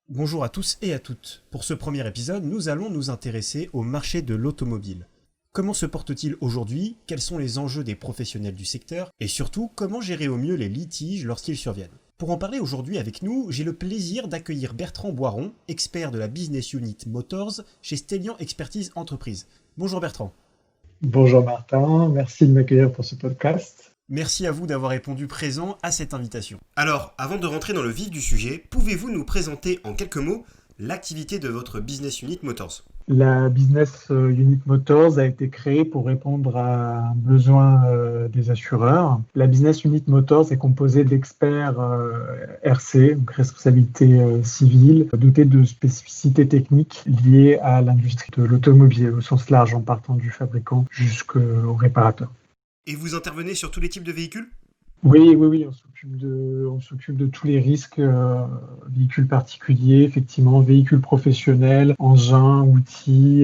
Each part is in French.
Bonjour à tous et à toutes. Pour ce premier épisode, nous allons nous intéresser au marché de l'automobile. Comment se porte-t-il aujourd'hui? Quels sont les enjeux des professionnels du secteur? Et surtout, comment gérer au mieux les litiges lorsqu'ils surviennent? Pour en parler aujourd'hui avec nous, j'ai le plaisir d'accueillir Bertrand Boiron, expert de la Business Unit Motors chez Stellian Expertise Entreprise. Bonjour Bertrand. Bonjour Martin, merci de m'accueillir pour ce podcast. Merci à vous d'avoir répondu présent à cette invitation. Alors, avant de rentrer dans le vif du sujet, pouvez-vous nous présenter en quelques mots l'activité de votre Business Unit Motors? La Business Unit Motors a été créée pour répondre à un besoin des assureurs. La Business Unit Motors est composée d'experts RC, donc responsabilité civile, dotés de spécificités techniques liées à l'industrie de l'automobile au sens large, en partant du fabricant jusqu'au réparateur. Et vous intervenez sur tous les types de véhicules? Oui, on s'occupe de tous les risques, véhicules particuliers, effectivement, véhicules professionnels, engins, outils,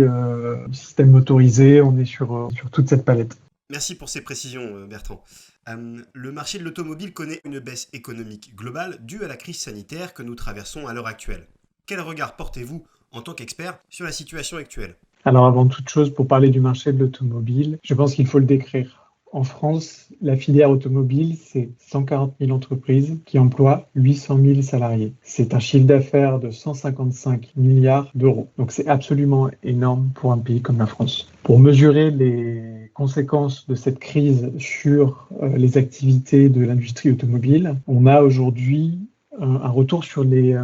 systèmes motorisés, on est sur toute cette palette. Merci pour ces précisions, Bertrand. Le marché de l'automobile connaît une baisse économique globale due à la crise sanitaire que nous traversons à l'heure actuelle. Quel regard portez-vous, en tant qu'expert, sur la situation actuelle? Alors avant toute chose, pour parler du marché de l'automobile, je pense qu'il faut le décrire. En France, la filière automobile, c'est 140 000 entreprises qui emploient 800 000 salariés. C'est un chiffre d'affaires de 155 milliards d'euros. Donc c'est absolument énorme pour un pays comme la France. Pour mesurer les conséquences de cette crise sur les activités de l'industrie automobile, on a aujourd'hui un retour sur les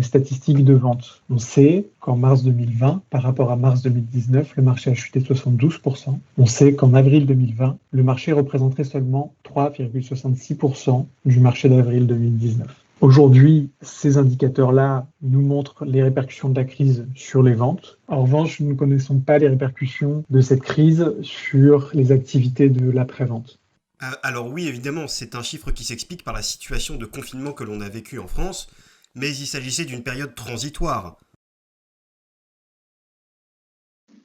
statistiques de vente. On sait qu'en mars 2020, par rapport à mars 2019, le marché a chuté 72%. On sait qu'en avril 2020, le marché représenterait seulement 3,66% du marché d'avril 2019. Aujourd'hui, ces indicateurs-là nous montrent les répercussions de la crise sur les ventes. En revanche, nous ne connaissons pas les répercussions de cette crise sur les activités de l'après-vente. Alors oui, évidemment, c'est un chiffre qui s'explique par la situation de confinement que l'on a vécue en France, mais il s'agissait d'une période transitoire.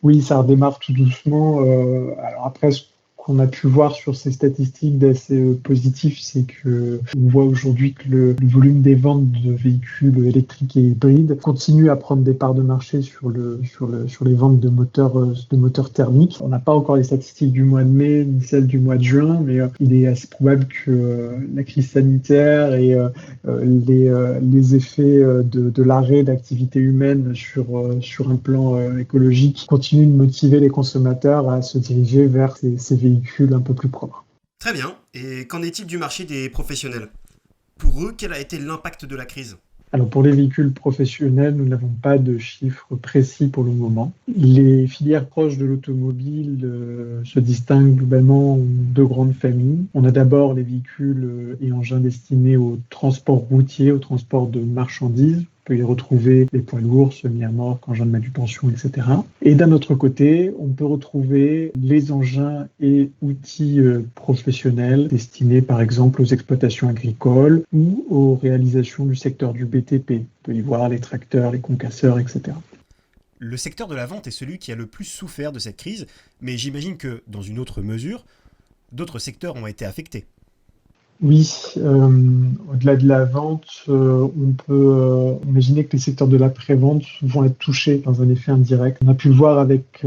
Oui, ça redémarre tout doucement. Alors après, ce qu'on a pu voir sur ces statistiques d'assez positif, c'est que on voit aujourd'hui que le volume des ventes de véhicules électriques et hybrides continue à prendre des parts de marché sur les ventes de moteurs thermiques. On n'a pas encore les statistiques du mois de mai ni celles du mois de juin, mais il est assez probable que la crise sanitaire et les effets de l'arrêt d'activité humaine sur un plan écologique continuent de motiver les consommateurs à se diriger vers ces véhicules un peu plus propres. Très bien, et qu'en est-il du marché des professionnels? Pour eux, quel a été l'impact de la crise? Alors pour les véhicules professionnels, nous n'avons pas de chiffres précis pour le moment. Les filières proches de l'automobile se distinguent globalement en deux grandes familles. On a d'abord les véhicules et engins destinés au transport routier, au transport de marchandises. On peut y retrouver les poids lourds, semi-remorques, engins de manutention, etc. Et d'un autre côté, on peut retrouver les engins et outils professionnels destinés par exemple aux exploitations agricoles ou aux réalisations du secteur du BTP. On peut y voir les tracteurs, les concasseurs, etc. Le secteur de la vente est celui qui a le plus souffert de cette crise, mais j'imagine que, dans une autre mesure, d'autres secteurs ont été affectés. Oui, au-delà de la vente, on peut imaginer que les secteurs de l'après-vente vont être touchés dans un effet indirect. On a pu le voir avec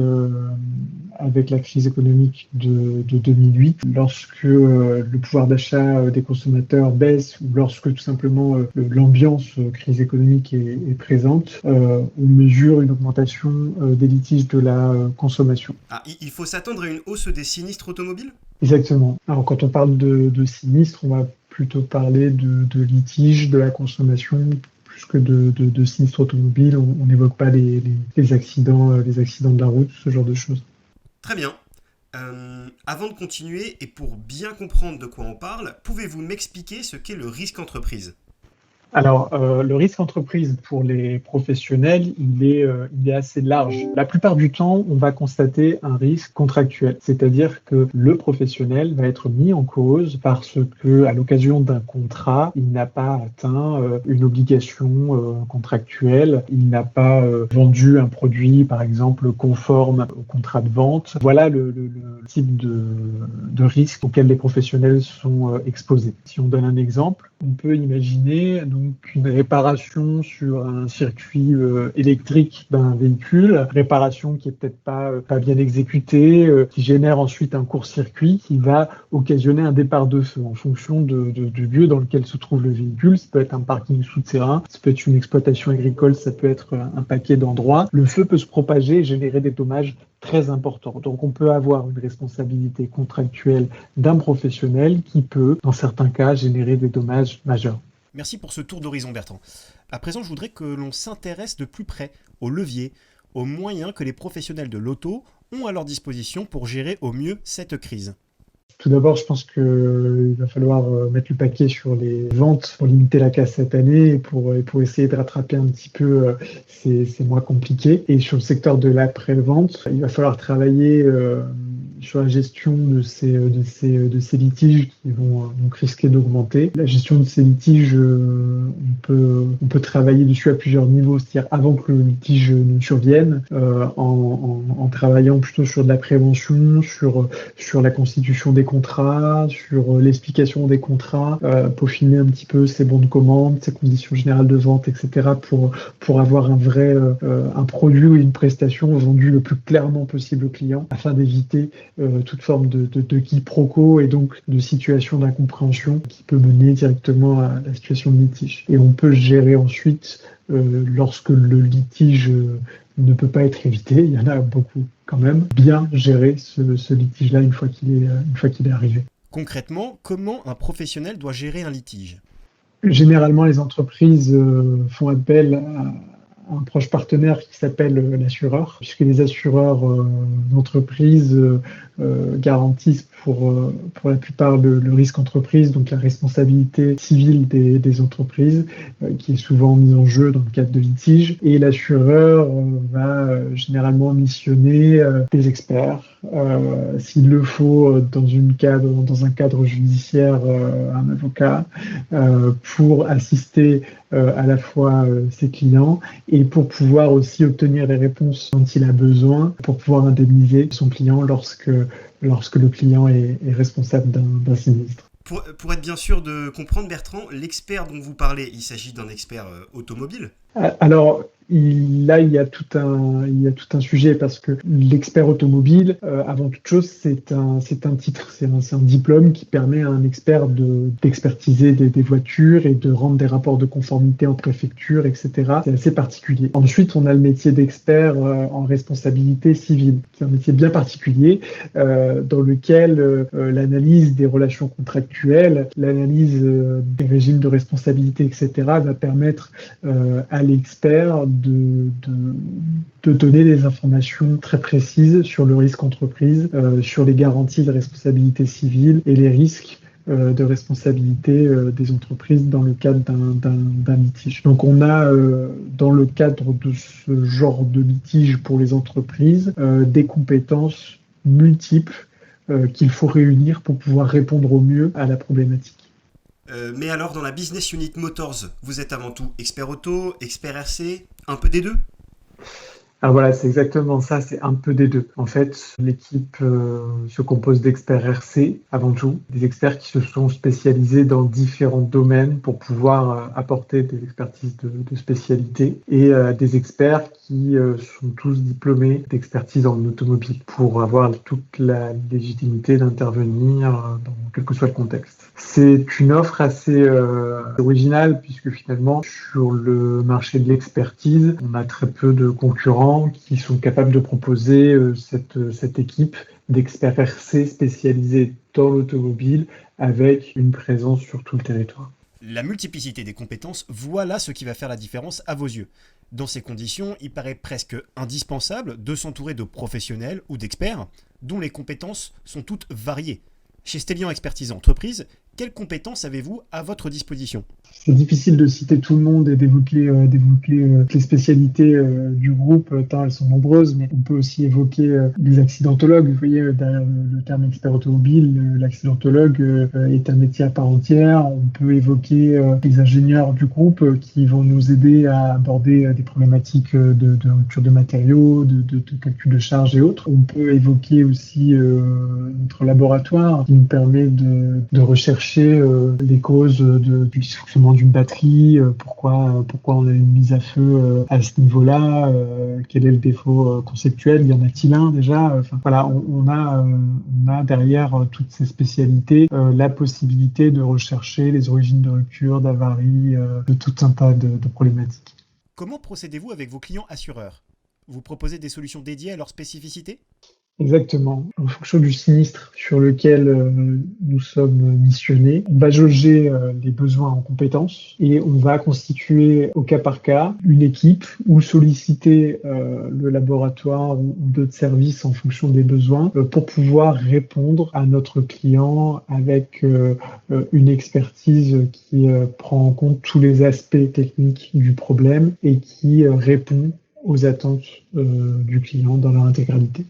la crise économique de 2008, lorsque le pouvoir d'achat des consommateurs baisse ou lorsque tout simplement l'ambiance crise économique est présente, on mesure une augmentation des litiges de la consommation. Ah, il faut s'attendre à une hausse des sinistres automobiles? Exactement. Alors quand on parle de sinistre, on va plutôt parler de litige, de la consommation, plus que de sinistre automobile. On n'évoque pas les accidents de la route, ce genre de choses. Très bien. Avant de continuer, et pour bien comprendre de quoi on parle, pouvez-vous m'expliquer ce qu'est le risque entreprise? Alors, le risque entreprise pour les professionnels, il est assez large. La plupart du temps, on va constater un risque contractuel, c'est-à-dire que le professionnel va être mis en cause parce que, à l'occasion d'un contrat, il n'a pas atteint une obligation contractuelle, il n'a pas vendu un produit, par exemple, conforme au contrat de vente. Voilà le type de risque auquel les professionnels sont exposés. Si on donne un exemple, On peut imaginer donc une réparation sur un circuit électrique d'un véhicule, réparation qui est peut-être pas bien exécutée, qui génère ensuite un court-circuit qui va occasionner un départ de feu en fonction du lieu dans lequel se trouve le véhicule. Ça peut être un parking souterrain, ça peut être une exploitation agricole, ça peut être un paquet d'endroits. Le feu peut se propager et générer des dommages très importants. Donc on peut avoir une responsabilité contractuelle d'un professionnel qui peut, dans certains cas, générer des dommages majeurs. Merci pour ce tour d'horizon, Bertrand. À présent, je voudrais que l'on s'intéresse de plus près aux leviers, aux moyens que les professionnels de l'auto ont à leur disposition pour gérer au mieux cette crise. Tout d'abord, je pense qu'il va falloir mettre le paquet sur les ventes pour limiter la casse cette année et pour essayer de rattraper un petit peu ces mois compliqués. Et sur le secteur de l'après-vente, il va falloir travailler sur la gestion de ces litiges qui vont donc risquer d'augmenter. La gestion de ces litiges, on peut travailler dessus à plusieurs niveaux, c'est-à-dire avant que le litige ne survienne, en travaillant plutôt sur de la prévention, sur la constitution des contrats, sur l'explication des contrats, peaufiner un petit peu ses bons de commande, ses conditions générales de vente, etc. pour avoir un produit ou une prestation vendue le plus clairement possible au client afin d'éviter toute forme de quiproquo et donc de situation d'incompréhension qui peut mener directement à la situation de litige. Et on peut gérer ensuite, lorsque le litige ne peut pas être évité, il y en a beaucoup quand même, bien gérer ce litige-là une fois qu'il est arrivé. Concrètement, comment un professionnel doit gérer un litige ? Généralement, les entreprises font appel à un proche partenaire qui s'appelle l'assureur, puisque les assureurs d'entreprise garantissent pour la plupart le risque entreprise, donc la responsabilité civile des entreprises, qui est souvent mise en jeu dans le cadre de litiges. Et l'assureur va généralement missionner des experts, s'il le faut, dans un cadre judiciaire, un avocat, pour assister à la fois ses clients et pour pouvoir aussi obtenir les réponses dont il a besoin pour pouvoir indemniser son client lorsque le client est responsable d'un sinistre. Pour être bien sûr de comprendre, Bertrand, l'expert dont vous parlez, il s'agit d'un expert automobile ? Alors, il y a tout un sujet parce que l'expert automobile, avant toute chose, c'est un titre, c'est un diplôme qui permet à un expert d'expertiser des voitures et de rendre des rapports de conformité en préfecture, etc. C'est assez particulier. Ensuite, on a le métier d'expert en responsabilité civile, qui est un métier bien particulier dans lequel l'analyse des relations contractuelles, l'analyse des régimes de responsabilité, etc. va permettre à l'expert de donner des informations très précises sur le risque entreprise, sur les garanties de responsabilité civile et les risques de responsabilité des entreprises dans le cadre d'un litige. Donc on a dans le cadre de ce genre de litige pour les entreprises des compétences multiples qu'il faut réunir pour pouvoir répondre au mieux à la problématique. Mais alors, dans la Business Unit Motors, vous êtes avant tout expert auto, expert RC, un peu des deux ? Alors voilà, c'est exactement ça, c'est un peu des deux. En fait, l'équipe se compose d'experts RC avant tout, des experts qui se sont spécialisés dans différents domaines pour pouvoir apporter des expertises de spécialité et des experts qui sont tous diplômés d'expertise en automobile pour avoir toute la légitimité d'intervenir dans quel que soit le contexte. C'est une offre assez originale puisque finalement, sur le marché de l'expertise, on a très peu de concurrents qui sont capables de proposer cette équipe d'experts RC spécialisés dans l'automobile avec une présence sur tout le territoire. La multiplicité des compétences, voilà ce qui va faire la différence à vos yeux. Dans ces conditions, il paraît presque indispensable de s'entourer de professionnels ou d'experts dont les compétences sont toutes variées. Chez Stellian Expertise Entreprise, quelles compétences avez-vous à votre disposition ? C'est difficile de citer tout le monde et d'évoquer les spécialités du groupe, tant elles sont nombreuses, mais on peut aussi évoquer les accidentologues. Vous voyez, derrière le terme expert automobile, l'accidentologue est un métier à part entière. On peut évoquer les ingénieurs du groupe qui vont nous aider à aborder des problématiques de rupture de matériaux, de calcul de charges et autres. On peut évoquer aussi notre laboratoire qui nous permet de rechercher rechercher les causes du dysfonctionnement d'une batterie, pourquoi on a une mise à feu à ce niveau-là, quel est le défaut conceptuel, y en a-t-il un déjà, enfin voilà, on a derrière toutes ces spécialités la possibilité de rechercher les origines de rupture, d'avarie, de tout un tas de problématiques. Comment procédez-vous avec vos clients assureurs ? Vous proposez des solutions dédiées à leurs spécificités ? Exactement. En fonction du sinistre sur lequel nous sommes missionnés, on va jauger les besoins en compétences et on va constituer au cas par cas une équipe ou solliciter le laboratoire ou d'autres services en fonction des besoins pour pouvoir répondre à notre client avec une expertise qui prend en compte tous les aspects techniques du problème et qui répond aux attentes du client dans leur intégralité.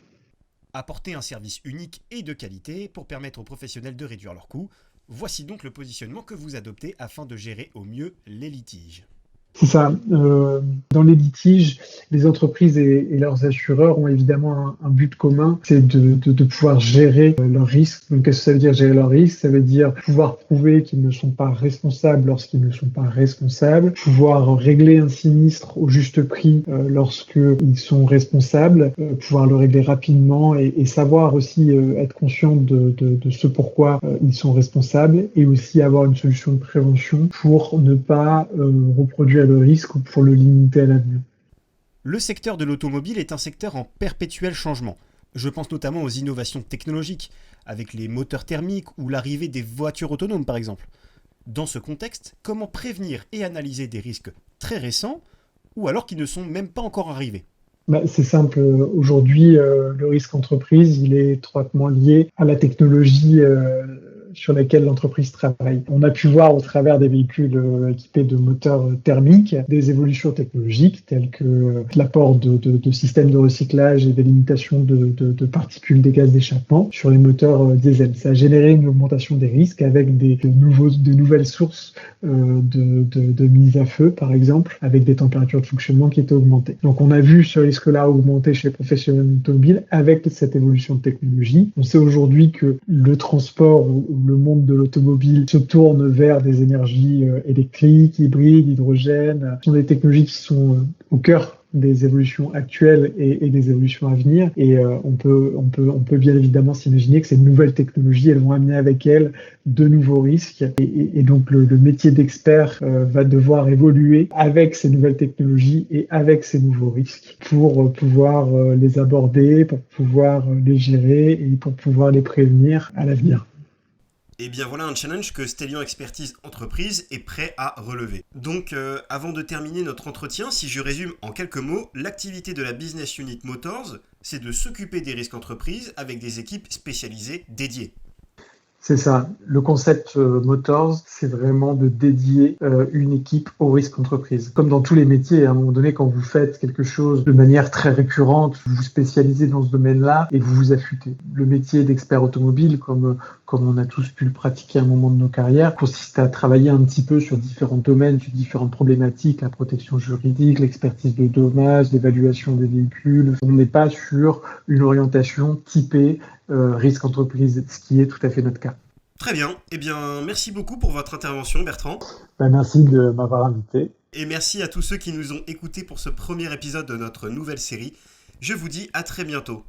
Apporter un service unique et de qualité pour permettre aux professionnels de réduire leurs coûts. Voici donc le positionnement que vous adoptez afin de gérer au mieux les litiges. C'est ça. Dans les litiges, les entreprises et leurs assureurs ont évidemment un but commun, c'est de pouvoir gérer leurs risques. Donc, qu'est-ce que ça veut dire gérer leurs risques ? Ça veut dire pouvoir prouver qu'ils ne sont pas responsables lorsqu'ils ne sont pas responsables, pouvoir régler un sinistre au juste prix lorsqu'ils sont responsables, pouvoir le régler rapidement et savoir aussi être conscient de ce pourquoi ils sont responsables et aussi avoir une solution de prévention pour ne pas reproduire le risque ou pour le limiter à l'avenir. Le secteur de l'automobile est un secteur en perpétuel changement. Je pense notamment aux innovations technologiques, avec les moteurs thermiques ou l'arrivée des voitures autonomes par exemple. Dans ce contexte, comment prévenir et analyser des risques très récents ou alors qui ne sont même pas encore arrivés ? C'est simple. Aujourd'hui, le risque entreprise, il est étroitement lié à la technologie sur laquelle l'entreprise travaille. On a pu voir au travers des véhicules équipés de moteurs thermiques des évolutions technologiques telles que l'apport de systèmes de recyclage et d'élimination de particules des gaz d'échappement sur les moteurs diesel. Ça a généré une augmentation des risques avec de nouvelles sources de mise à feu, par exemple, avec des températures de fonctionnement qui étaient augmentées. Donc on a vu ce risque-là augmenter chez les professionnels automobiles avec cette évolution de technologie. On sait aujourd'hui que le transport ou le monde de l'automobile se tourne vers des énergies électriques, hybrides, hydrogène. Ce sont des technologies qui sont au cœur des évolutions actuelles et des évolutions à venir. Et on peut bien évidemment s'imaginer que ces nouvelles technologies, elles vont amener avec elles de nouveaux risques. Et donc le métier d'expert va devoir évoluer avec ces nouvelles technologies et avec ces nouveaux risques pour pouvoir les aborder, pour pouvoir les gérer et pour pouvoir les prévenir à l'avenir. Et bien voilà un challenge que Stellian Expertise Entreprise est prêt à relever. Donc avant de terminer notre entretien, si je résume en quelques mots, l'activité de la Business Unit Motors, c'est de s'occuper des risques entreprises avec des équipes spécialisées dédiées. C'est ça. Le concept Motors, c'est vraiment de dédier une équipe au risque entreprise. Comme dans tous les métiers, à un moment donné, quand vous faites quelque chose de manière très récurrente, vous vous spécialisez dans ce domaine-là et vous vous affûtez. Le métier d'expert automobile, comme on a tous pu le pratiquer à un moment de nos carrières, consiste à travailler un petit peu sur différents domaines, sur différentes problématiques, la protection juridique, l'expertise de dommages, l'évaluation des véhicules. On n'est pas sur une orientation typée risque entreprise, ce qui est tout à fait notre cas. Très bien. Eh bien, merci beaucoup pour votre intervention, Bertrand. Merci de m'avoir invité. Et merci à tous ceux qui nous ont écoutés pour ce premier épisode de notre nouvelle série. Je vous dis à très bientôt.